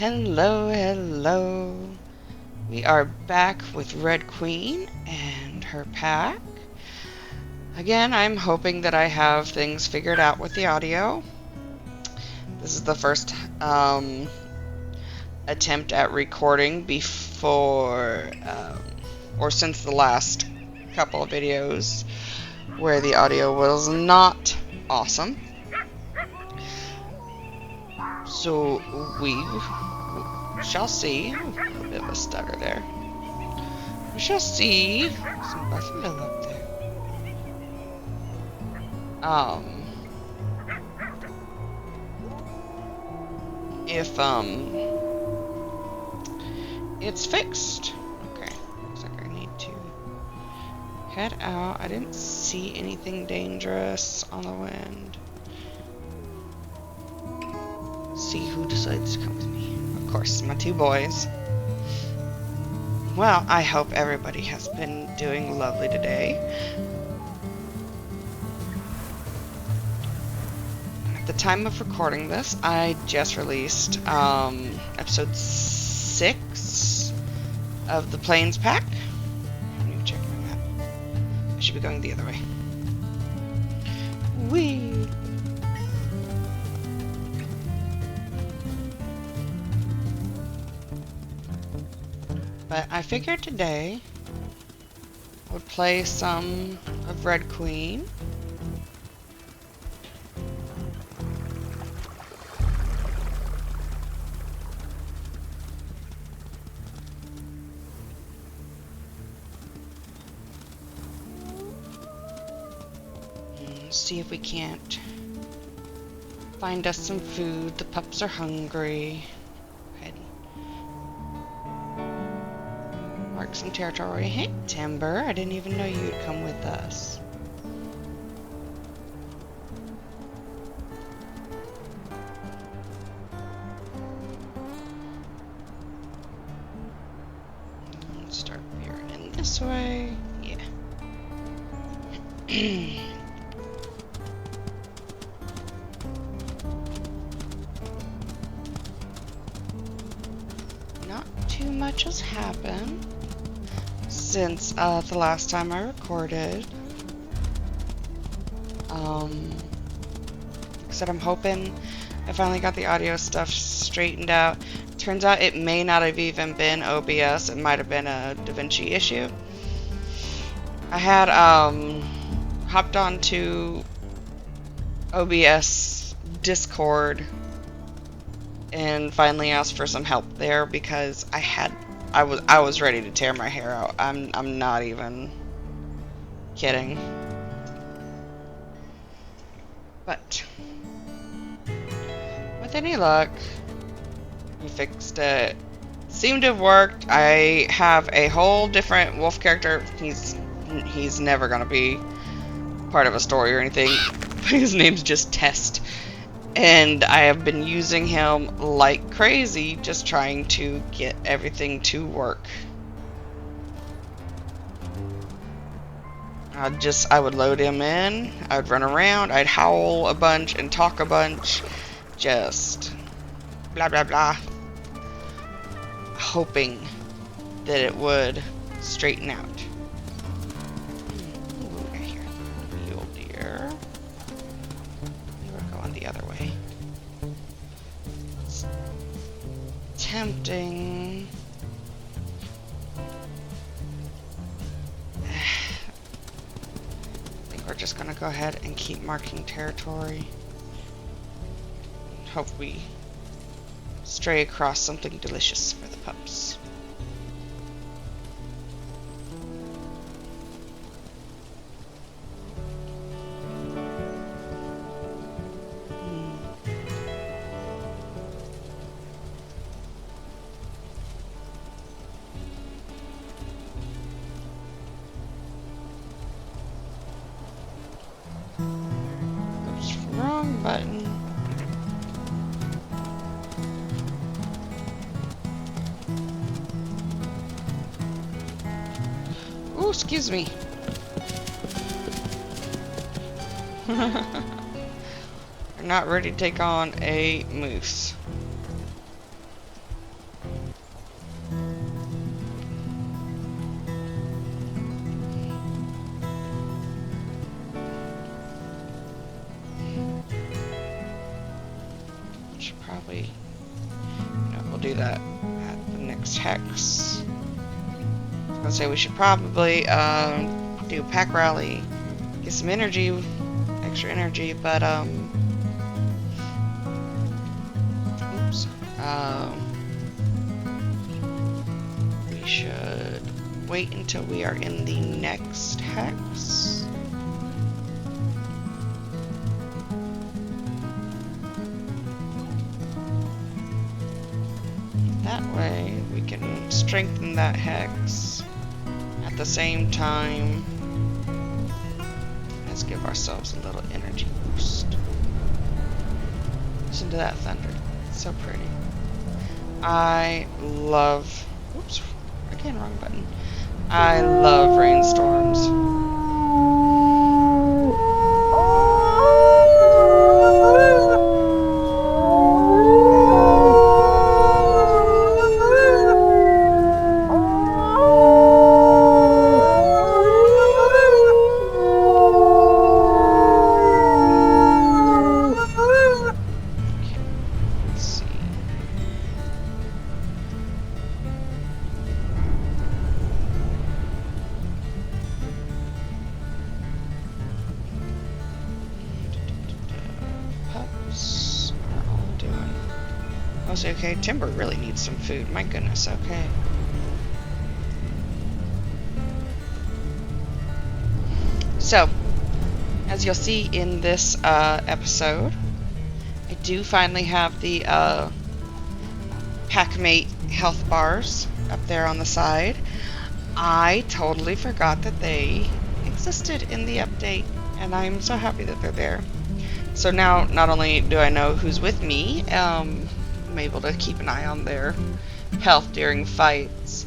Hello, hello. We are back with Red Queen and her pack. Again, I'm hoping that I have things figured out with the audio. This is the first attempt at recording before, or since the last couple of videos where the audio was not awesome. So we shall see. Ooh, a little bit of a stutter there. We shall see some buffalo up there. If it's fixed. Okay, looks like I need to head out. I didn't see anything dangerous on the wind. See who decides to come with me. Of course, my two boys. Well, I hope everybody has been doing lovely today. At the time of recording this, I just released episode 6 of the Plains pack. Let me check my map. I should be going the other way. Whee! But I figured today I would play some of Red Queen. See if we can't find us some food. The pups are hungry. Go ahead. Mark some territory. Hey, Timber. I didn't even know you'd come with us. Let's start veering in this way. Yeah. Not too much has happened since the last time I recorded. Like I said, I'm hoping I finally got the audio stuff straightened out. Turns out it may not have even been OBS. It might have been a DaVinci issue. I had hopped onto OBS Discord and finally asked for some help there because I was ready to tear my hair out. I'm not even kidding. But with any luck, we fixed it. Seemed to have worked. I have a whole different wolf character. He's never gonna be part of a story or anything. His name's just Test. And I have been using him like crazy, just trying to get everything to work. I would load him in, I would run around, I'd howl a bunch and talk a bunch, just blah blah blah, hoping that it would straighten out. Ooh, I hear a mule deer. We're going the other way. It's tempting. We're just gonna go ahead and keep marking territory. Hope we stray across something delicious for the pups. Wrong button. Ooh, excuse me. We're not ready to take on a moose. Should probably, we'll do that at the next hex. I was gonna say we should probably do a pack rally, get some energy, extra energy, but oops. We should wait until we are in the next hex. That way we can strengthen that hex at the same time as give ourselves a little energy boost. Listen to that thunder. It's so pretty. I love... Oops, again, wrong button. I love rainstorms. Okay, Timber really needs some food. My goodness, okay. So, as you'll see in this episode, I do finally have the Packmate health bars up there on the side. I totally forgot that they existed in the update, and I'm so happy that they're there. So now, not only do I know who's with me, I'm able to keep an eye on their health during fights.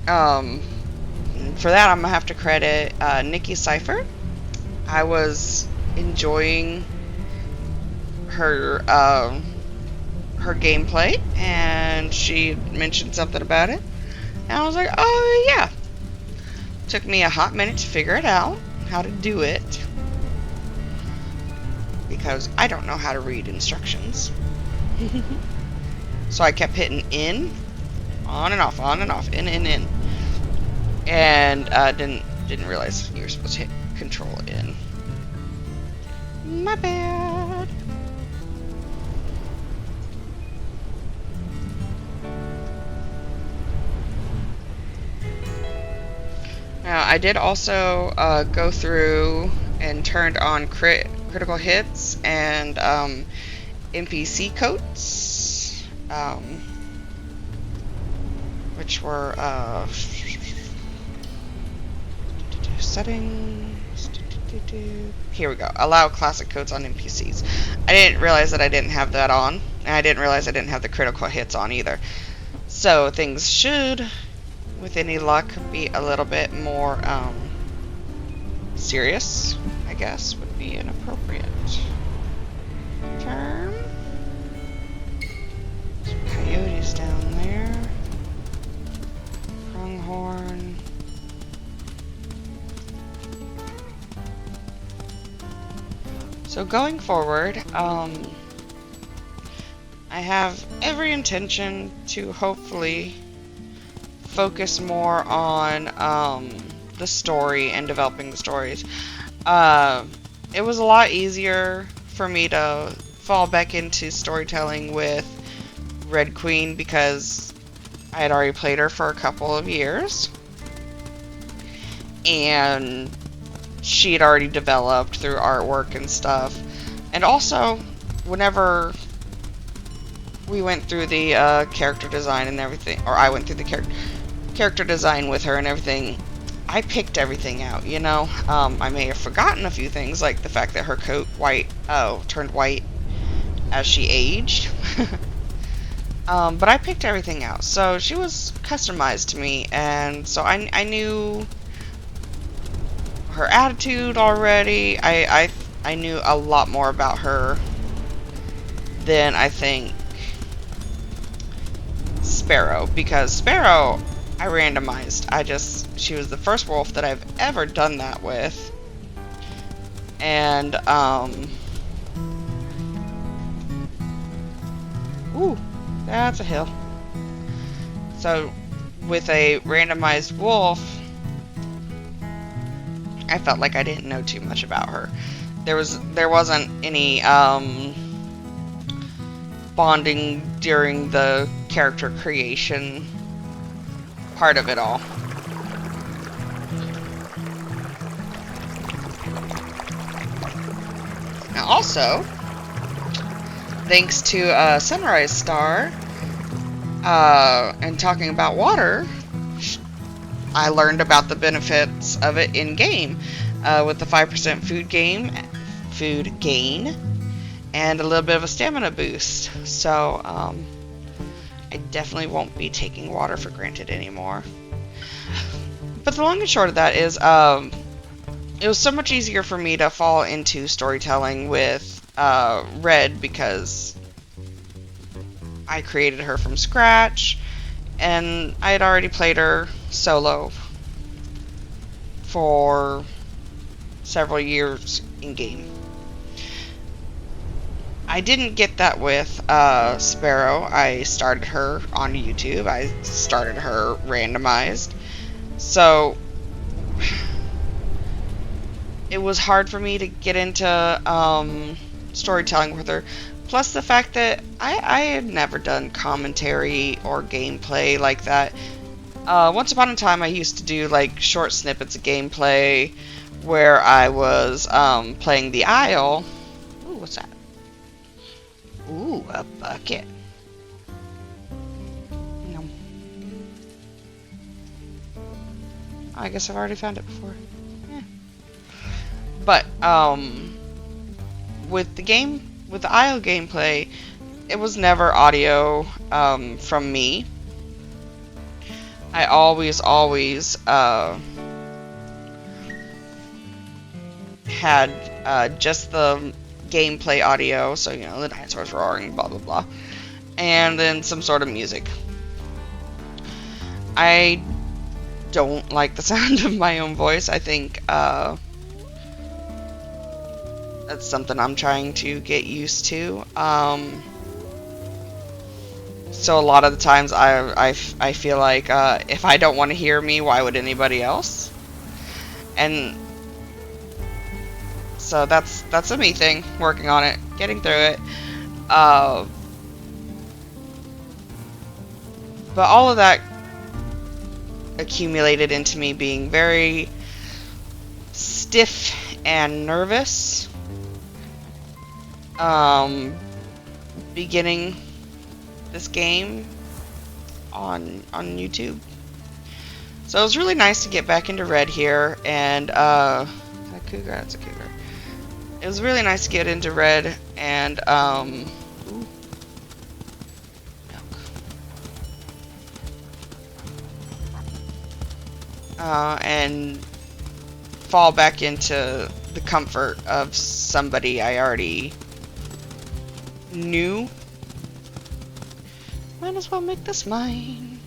For that, I'm gonna have to credit Nikki Cypher. I was enjoying her her gameplay, and she mentioned something about it, and I was like, oh yeah. Took me a hot minute to figure it out, how to do it, because I don't know how to read instructions. So I kept hitting in, on and off, in, and didn't realize you were supposed to hit Control in. My bad. Now I did also go through and turned on critical hits and NPC coats, which were settings. Here we go. Allow classic coats on NPCs. I didn't realize that I didn't have that on, and I didn't realize I didn't have the critical hits on either. So things should, with any luck, be a little bit more serious, I guess, would be an appropriate term. Some coyotes down there. Pronghorn. So going forward, I have every intention to hopefully focus more on the story and developing the stories. It was a lot easier for me to fall back into storytelling with Red Queen because I had already played her for a couple of years, and she had already developed through artwork and stuff. And also, whenever we went through the character design and everything, or I went through the character design with her and everything, I picked everything out, you know? I may have forgotten a few things, like the fact that her coat turned white as she aged. But I picked everything out, so she was customized to me, and so I knew her attitude already. I knew a lot more about her than I think Sparrow, because Sparrow I randomized. She was the first wolf that I've ever done that with, and Ooh, that's a hill. So, with a randomized wolf, I felt like I didn't know too much about her. There wasn't any bonding during the character creation part of it all. Now also, thanks to Sunrise Star, and talking about water, I learned about the benefits of it in game, with the 5% food gain, and a little bit of a stamina boost. So I definitely won't be taking water for granted anymore. But the long and short of that is, it was so much easier for me to fall into storytelling with Red because I created her from scratch, and I had already played her solo for several years in game. I didn't get that with Sparrow. I started her on YouTube. I started her randomized. So it was hard for me to get into storytelling with her. Plus the fact that I had never done commentary or gameplay like that. Once upon a time I used to do like short snippets of gameplay where I was playing the Isle. Ooh, what's that? Ooh, a bucket. No. I guess I've already found it before. But with the Isle gameplay, it was never audio from me. I always had just the gameplay audio, so you know, the dinosaurs roaring, blah blah blah, and then some sort of music. I don't like the sound of my own voice. I think that's something I'm trying to get used to. So a lot of the times I feel like if I don't want to hear me, why would anybody else? And so that's a me thing, working on it, getting through it. But all of that accumulated into me being very stiff and nervous beginning this game on YouTube. So it was really nice to get back into Red here, and a cougar, that's a cougar. It was really nice to get into Red and ooh, milk. And fall back into the comfort of somebody I already knew. Might as well make this mine.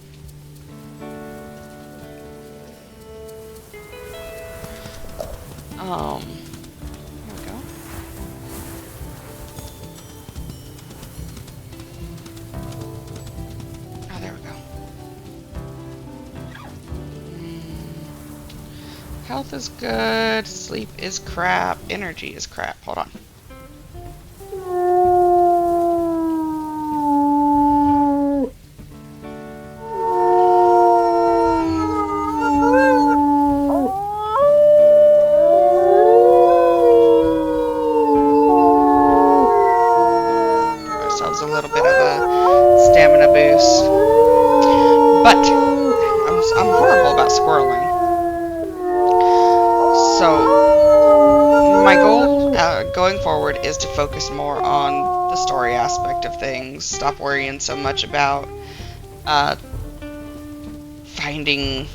There we go. Oh, there we go. Health is good, sleep is crap, energy is crap. Hold on. A little bit of a stamina boost, but I'm horrible about squirreling. So my goal going forward is to focus more on the story aspect of things. Stop worrying so much about finding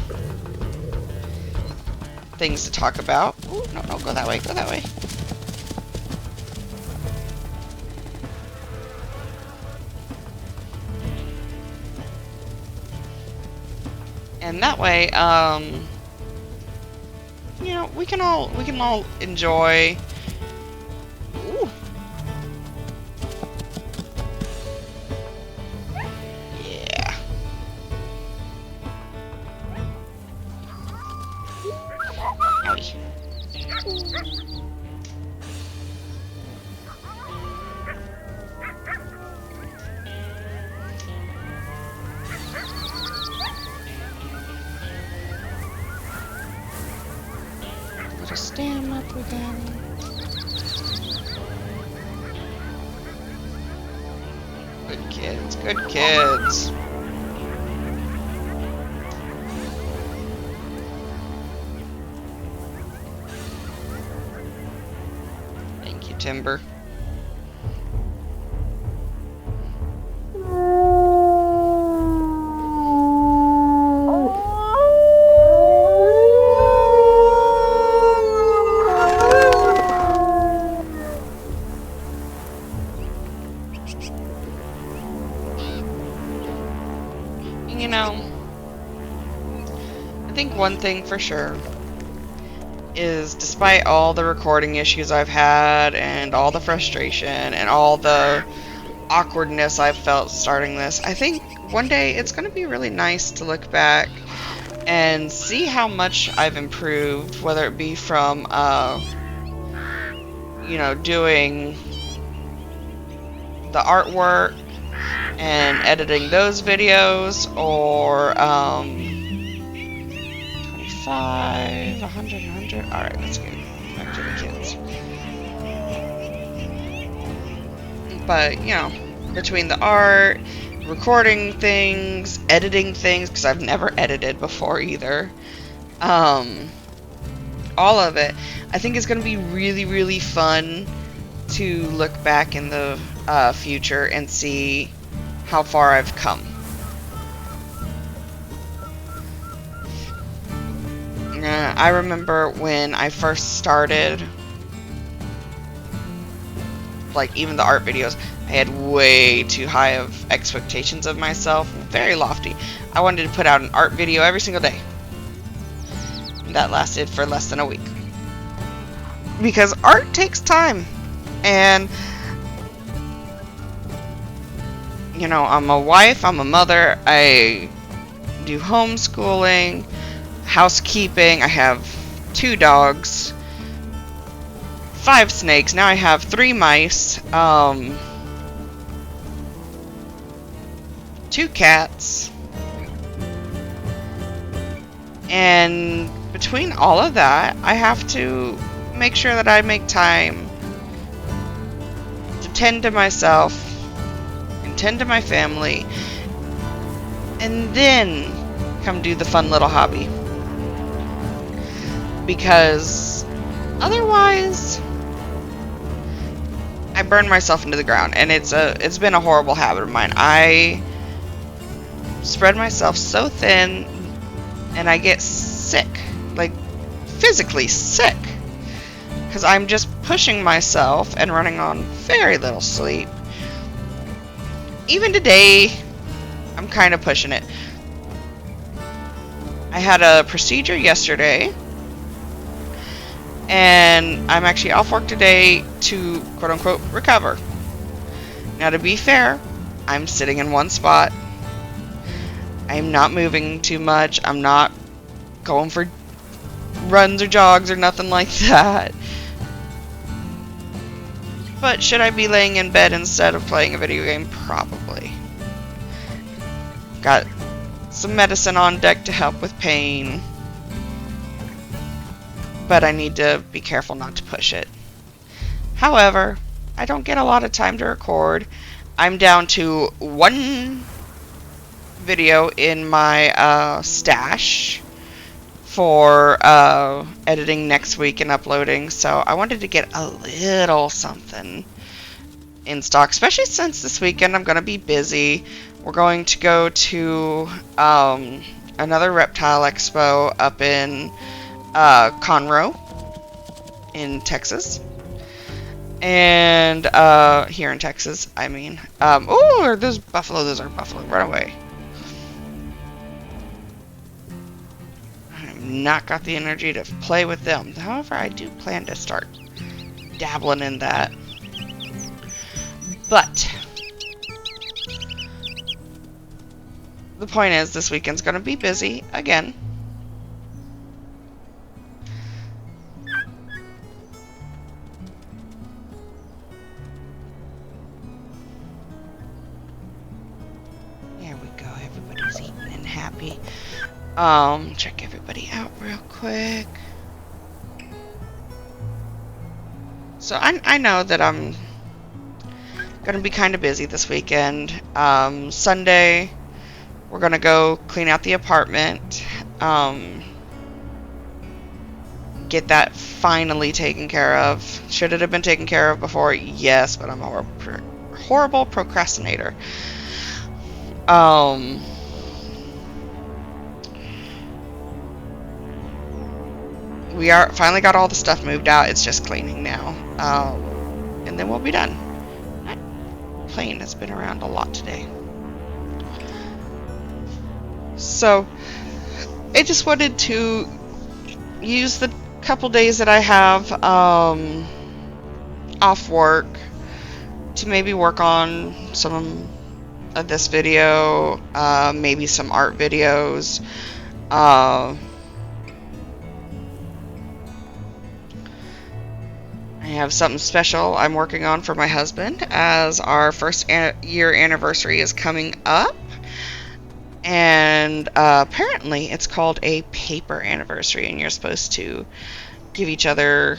things to talk about. Ooh, no, go that way. Go that way. And that way, you know, we can all enjoy. Ooh. Good kids, good kids. Thank you, Timber. You know, I think one thing for sure is despite all the recording issues I've had and all the frustration and all the awkwardness I've felt starting this, I think one day it's going to be really nice to look back and see how much I've improved, whether it be from, you know, doing the artwork and editing those videos, or 25, 100, 100. Alright, let's get back to the kids. But, you know, between the art, recording things, editing things, because I've never edited before either, all of it, I think it's going to be really, really fun to look back in the future and see how far I've come. I remember when I first started, like even the art videos, I had way too high of expectations of myself, very lofty. I wanted to put out an art video every single day. That lasted for less than a week. Because art takes time. And, you know, I'm a wife, I'm a mother, I do homeschooling, housekeeping, I have 2 dogs, 5 snakes, now I have 3 mice, 2 cats, and between all of that, I have to make sure that I make time to tend to myself and tend to my family, and then come do the fun little hobby. Because otherwise I burn myself into the ground, and it's been a horrible habit of mine. I spread myself so thin and I get sick, like physically sick, because I'm just pushing myself and running on very little sleep. Even today, I'm kind of pushing it. I had a procedure yesterday, and I'm actually off work today to quote-unquote recover. Now, to be fair, I'm sitting in one spot. I'm not moving too much. I'm not going for runs or jogs or nothing like that. But should I be laying in bed instead of playing a video game? Probably. Got some medicine on deck to help with pain, but I need to be careful not to push it. However, I don't get a lot of time to record. I'm down to 1 video in my stash for editing next week and uploading, so I wanted to get a little something in stock, especially since this weekend I'm going to be busy. We're going to go to another reptile expo up in Conroe in Texas, and here in Texas, I mean. Oh, are those buffalo? Those are buffalo. Run away. I've not got the energy to play with them. However, I do plan to start dabbling in that. But the point is, this weekend's going to be busy again. There we go. Everybody's eating and happy. Check everybody out real quick. So I know that I'm going to be kind of busy this weekend. Sunday, we're going to go clean out the apartment. Get that finally taken care of. Should it have been taken care of before? Yes, but I'm a horrible procrastinator. We are finally got all the stuff moved out. It's just cleaning now. And then we'll be done. That plane has been around a lot today. So I just wanted to use the couple days that I have off work to maybe work on some of this video, maybe some art videos. I have something special I'm working on for my husband as our first year anniversary is coming up. And apparently it's called a paper anniversary, and you're supposed to give each other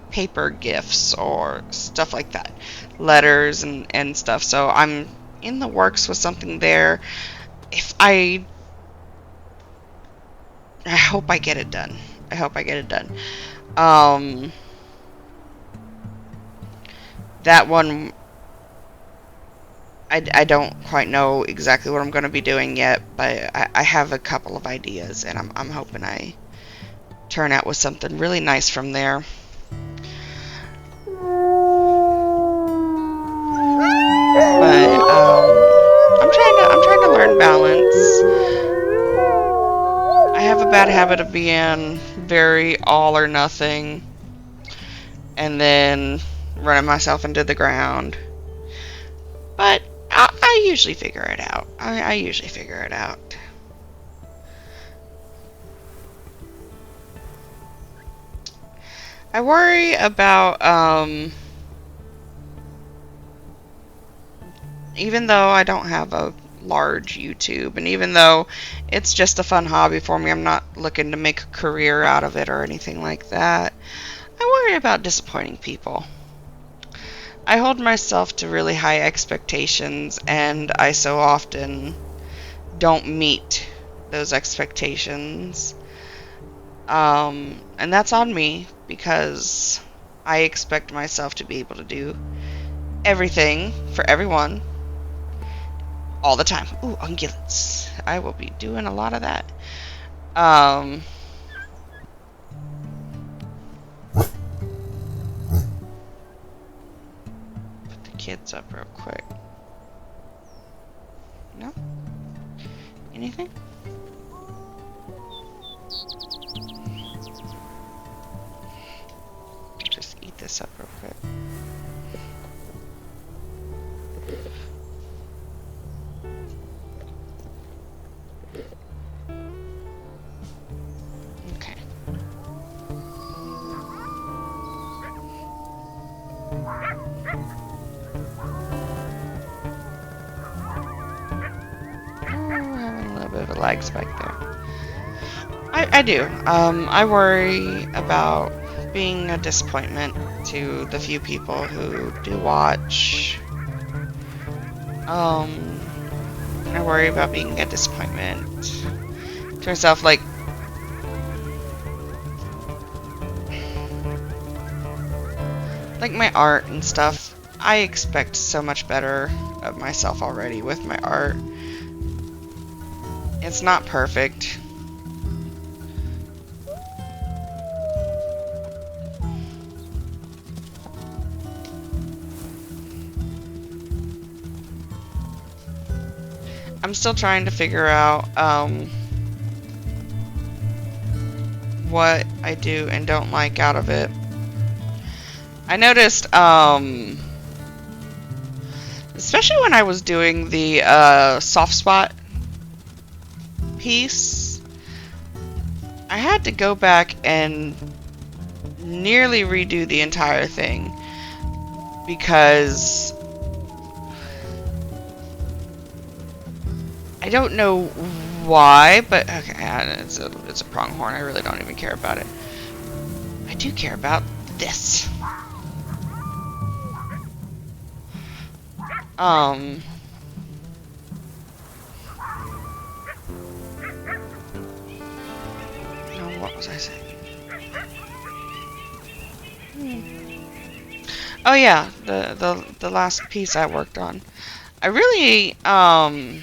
paper gifts or stuff like that, letters and stuff. So I'm in the works with something there. If I hope I get it done. I hope I get it done. That one, I don't quite know exactly what I'm going to be doing yet, but I have a couple of ideas, and I'm hoping I turn out with something really nice from there. But I'm trying to learn balance. I have a bad habit of being very all or nothing, and then running myself into the ground. But I usually figure it out. I usually figure it out. I worry about, even though I don't have a large YouTube, and even though it's just a fun hobby for me, I'm not looking to make a career out of it or anything like that. I worry about disappointing people. I hold myself to really high expectations, and I so often don't meet those expectations. And that's on me, because I expect myself to be able to do everything for everyone all the time. Ooh, ungulates. I will be doing a lot of that. Put the kids up real quick. No? Anything? Just eat this up real quick. Okay. Having a little bit of a lag spike there. I do. I worry about being a disappointment to the few people who do watch. I worry about being a disappointment to myself, like my art and stuff. I expect so much better of myself already with my art. It's not perfect. I'm still trying to figure out what I do and don't like out of it. I noticed, especially when I was doing the soft spot piece, I had to go back and nearly redo the entire thing, because I don't know why, but okay, it's a pronghorn. I really don't even care about it. I do care about this. Oh, what was I saying? Oh yeah, the last piece I worked on. I really I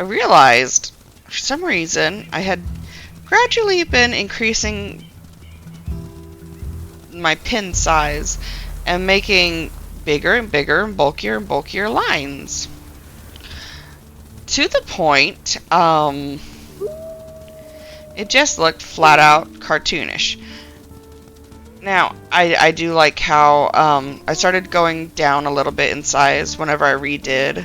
realized for some reason I had gradually been increasing my pin size and making bigger and bigger and bulkier lines. To the point, it just looked flat out cartoonish. Now, I do like how I started going down a little bit in size whenever I redid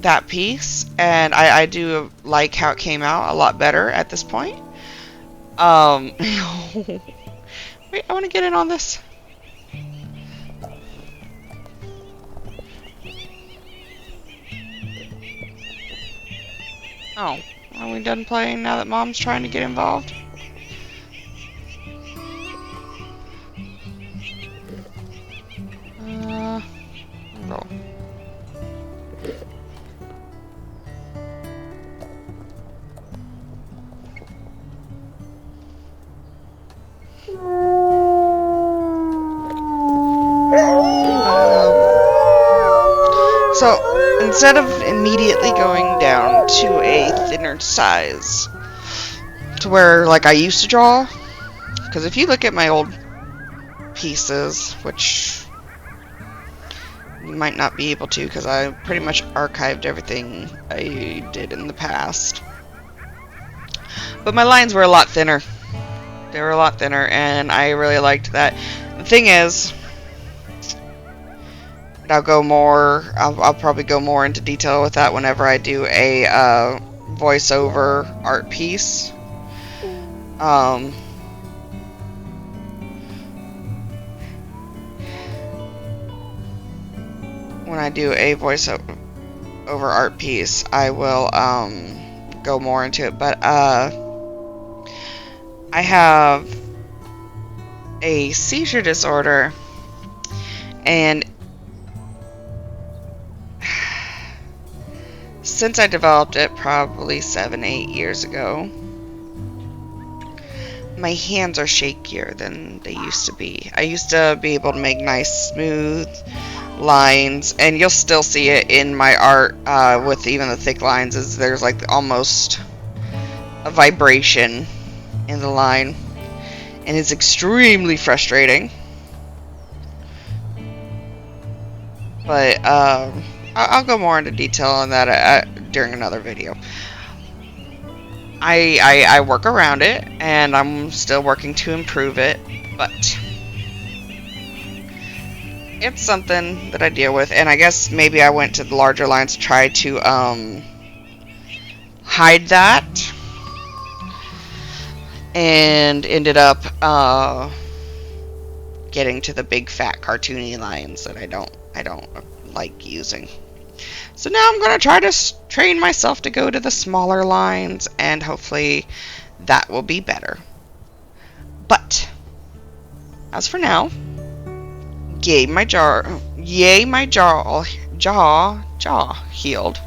that piece, and I do like how it came out a lot better at this point. Wait, I want to get in on this. Oh, are we done playing now that Mom's trying to get involved? Roll. So, instead of immediately going down to a thinner size, to where, like, I used to draw, because if you look at my old pieces, which you might not be able to, because I pretty much archived everything I did in the past. But my lines were a lot thinner. They were a lot thinner, and I really liked that. The thing is, I'll probably go more into detail with that whenever I do a voiceover art piece. When I do a voiceover art piece, I will go more into it. But I have a seizure disorder, and since I developed it probably 7-8 years ago, my hands are shakier than they used to be. I used to be able to make nice, smooth lines, and you'll still see it in my art with even the thick lines, is there's like almost a vibration in the line, and it's extremely frustrating. But I'll go more into detail on that during another video. I work around it, and I'm still working to improve it, but it's something that I deal with, and I guess maybe I went to the larger lines to try to hide that, and ended up getting to the big fat cartoony lines that I don't like using. So now I'm gonna try to train myself to go to the smaller lines, and hopefully that will be better. But as for now, yay my jaw healed.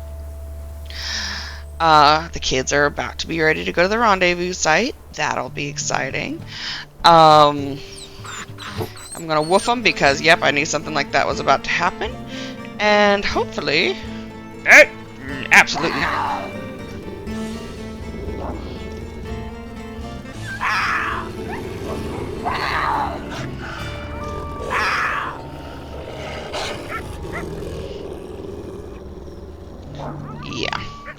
The kids are about to be ready to go to the rendezvous site. That'll be exciting. I'm gonna woof them because, yep, I knew something like that was about to happen. And hopefully... absolutely not. Yeah,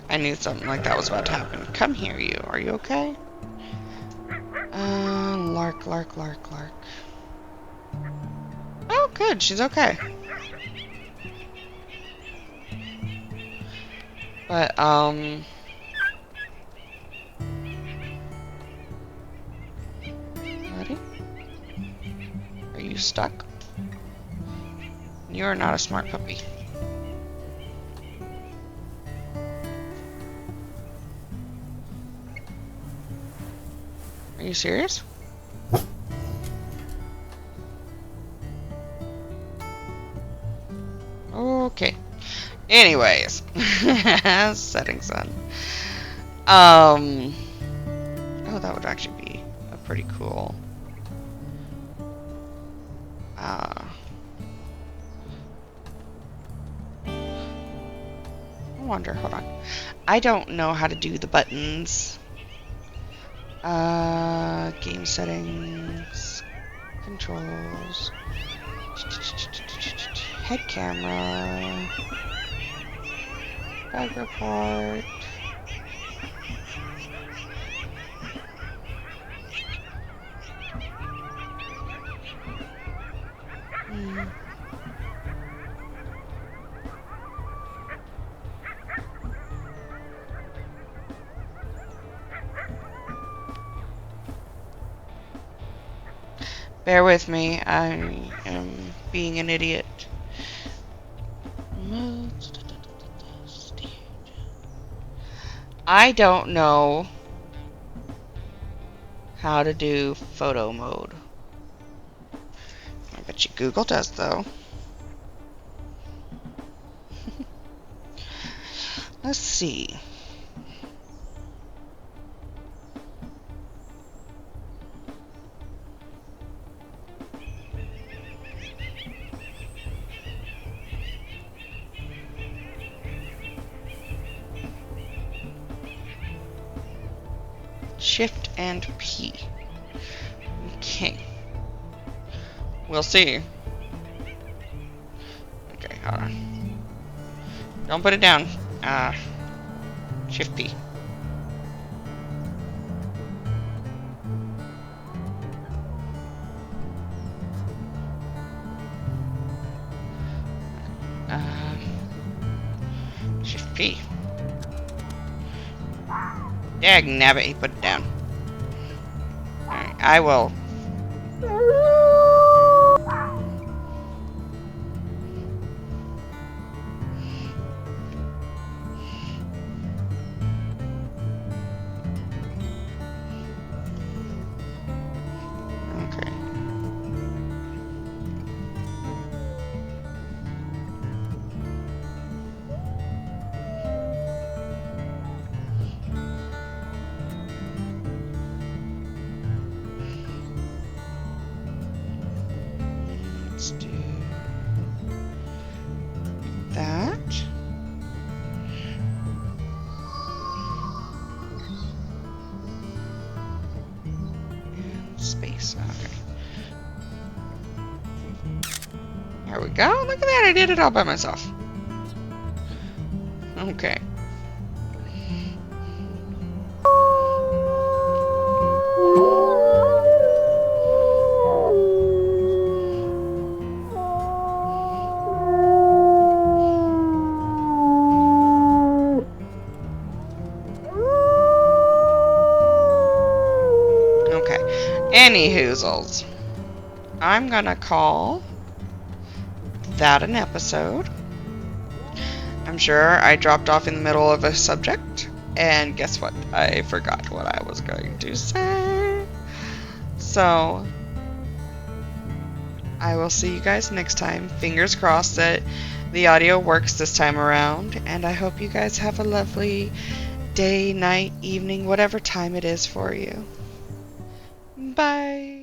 I knew something like that was about to happen. Come here, you. Are you okay? Lark. Oh, good. She's okay. But, Buddy? Are you stuck? You're not a smart puppy. Are you serious? Oh, Okay. Anyways. Setting sun. Oh, that would actually be a pretty cool... I wonder, hold on. I don't know how to do the buttons. Game settings, controls, head camera, bag report. Bear with me, I am being an idiot. I don't know how to do photo mode. I bet you Google does, though. Let's see. Shift and P. Okay. We'll see. Okay, hold on. Don't put it down. Shift P. Shift P. Dagnabbit, he put it down. Alright, I will. Okay. Let's do that. And space. Okay. There we go. Look at that. I did it all by myself. Okay. Any hoozles. I'm gonna call that an episode. I'm sure I dropped off in the middle of a subject, and guess what? I forgot what I was going to say. So, I will see you guys next time. Fingers crossed that the audio works this time around, and I hope you guys have a lovely day, night, evening, whatever time it is for you. Bye.